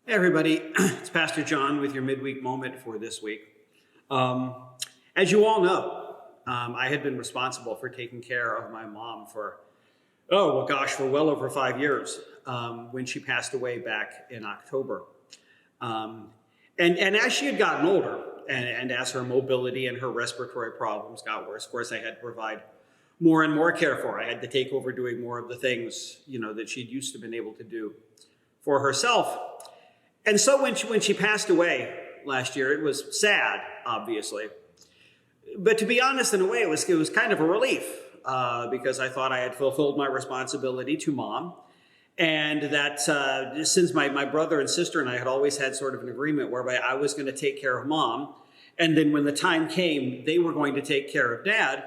Hey everybody, it's Pastor John with your Midweek Moment for this week. As you all know, I had been responsible for taking care of my mom for well over 5 years when she passed away back in October. And as she had gotten older and as her mobility and her respiratory problems got worse, of course, I had to provide more and more care for her. I had to take over doing more of the things, that she'd used to been able to do for herself. And so when she passed away last year, it was sad, obviously. But to be honest, in a way, it was kind of a relief because I thought I had fulfilled my responsibility to Mom. And that since my brother and sister and I had always had sort of an agreement whereby I was going to take care of Mom, and then when the time came, they were going to take care of Dad,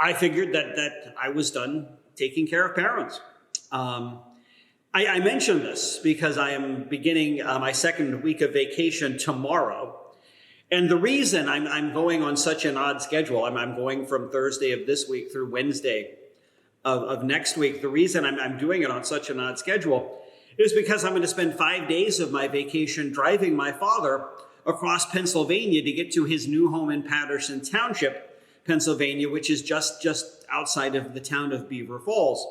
I figured that I was done taking care of parents. I mention this because I am beginning my second week of vacation tomorrow. And the reason I'm going on such an odd schedule, I'm going from Thursday of this week through Wednesday of next week. The reason I'm doing it on such an odd schedule is because I'm going to spend 5 days of my vacation driving my father across Pennsylvania to get to his new home in Patterson Township, Pennsylvania, which is just outside of the town of Beaver Falls.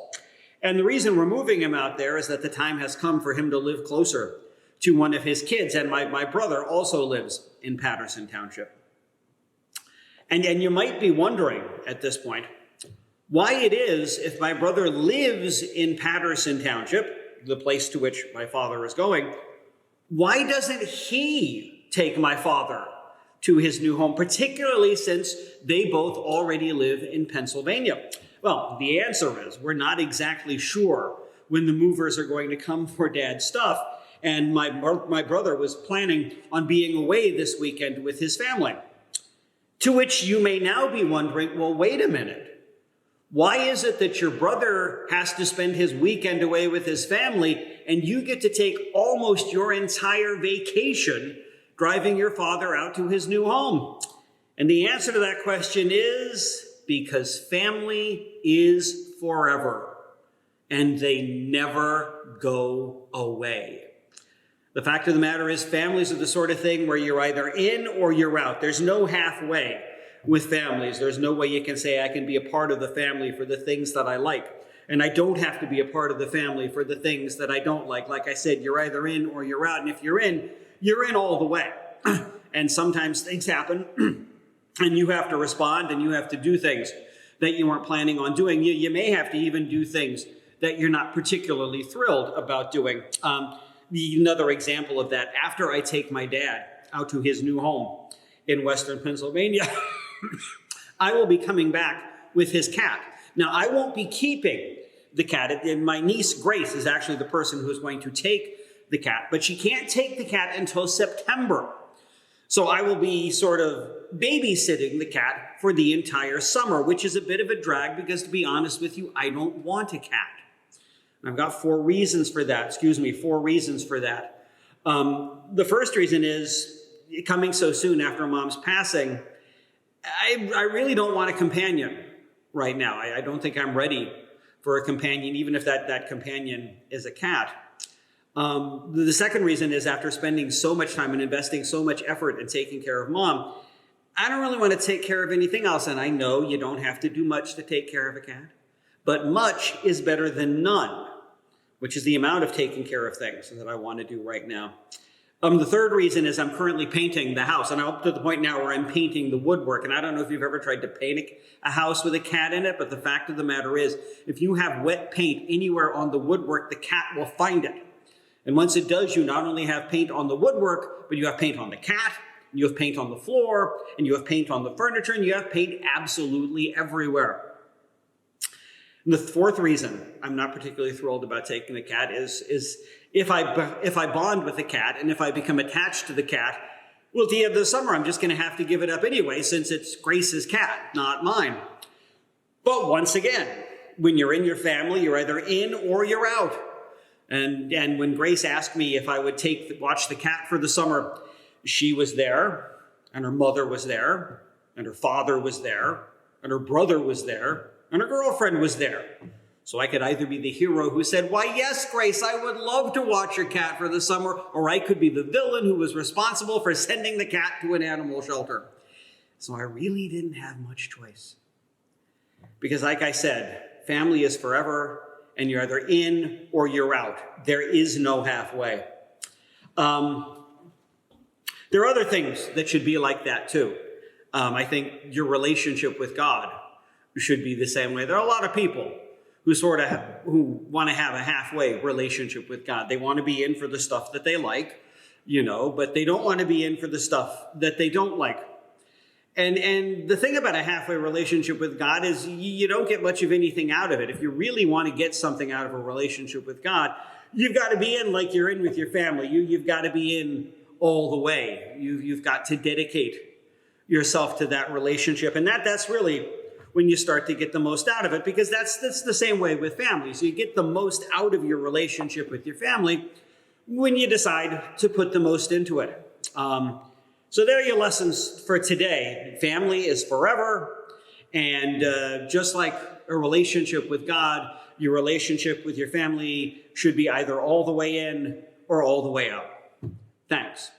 And the reason we're moving him out there is that the time has come for him to live closer to one of his kids. And my brother also lives in Patterson Township. And you might be wondering at this point why it is, if my brother lives in Patterson Township, the place to which my father is going, why doesn't he take my father to his new home, particularly since they both already live in Pennsylvania? Well, the answer is we're not exactly sure when the movers are going to come for Dad's stuff. And my brother was planning on being away this weekend with his family. To which you may now be wondering, well, wait a minute. Why is it that your brother has to spend his weekend away with his family and you get to take almost your entire vacation driving your father out to his new home? And the answer to that question is because family is forever and they never go away. The fact of the matter is families are the sort of thing where you're either in or you're out. There's no halfway with families. There's no way you can say I can be a part of the family for the things that I like. And I don't have to be a part of the family for the things that I don't like. Like I said, you're either in or you're out. And if you're in all the way. And sometimes things happen and you have to respond and you have to do things that you weren't planning on doing. You may have to even do things that you're not particularly thrilled about doing. Another example of that, after I take my dad out to his new home in Western Pennsylvania, I will be coming back with his cat. Now, I won't be keeping the cat. My niece, Grace, is actually the person who's going to take the cat, but she can't take the cat until September. So I will be sort of babysitting the cat for the entire summer, which is a bit of a drag because, to be honest with you, I don't want a cat. I've got four reasons for that. The first reason is, coming so soon after Mom's passing, I really don't want a companion right now. I don't think I'm ready for a companion, even if that companion is a cat. The second reason is, after spending so much time and investing so much effort in taking care of Mom, I don't really want to take care of anything else. And I know you don't have to do much to take care of a cat, but much is better than none, which is the amount of taking care of things that I want to do right now. The third reason is I'm currently painting the house, and I'm up to the point now where I'm painting the woodwork. And I don't know if you've ever tried to paint a house with a cat in it, but the fact of the matter is, if you have wet paint anywhere on the woodwork, the cat will find it. And once it does, you not only have paint on the woodwork, but you have paint on the cat, and you have paint on the floor, and you have paint on the furniture, and you have paint absolutely everywhere. And the fourth reason I'm not particularly thrilled about taking the cat is if I bond with the cat and if I become attached to the cat, well, at the end of the summer, I'm just going to have to give it up anyway, since it's Grace's cat, not mine. But once again, when you're in your family, you're either in or you're out. And when Grace asked me if I would watch the cat for the summer, she was there, and her mother was there, and her father was there, and her brother was there, and her girlfriend was there. So I could either be the hero who said, why, yes, Grace, I would love to watch your cat for the summer, or I could be the villain who was responsible for sending the cat to an animal shelter. So I really didn't have much choice. Because like I said, family is forever, and you're either in or you're out. There is no halfway. There are other things that should be like that too. I think your relationship with God should be the same way. There are a lot of people who who want to have a halfway relationship with God. They want to be in for the stuff that they like, but they don't want to be in for the stuff that they don't like. And the thing about a halfway relationship with God is you don't get much of anything out of it. If you really want to get something out of a relationship with God, you've got to be in like you're in with your family. You've got to be in all the way. You've got to dedicate yourself to that relationship. And that's really when you start to get the most out of it, because that's the same way with family. So you get the most out of your relationship with your family when you decide to put the most into it. So there are your lessons for today. Family is forever. And just like a relationship with God, your relationship with your family should be either all the way in or all the way out. Thanks.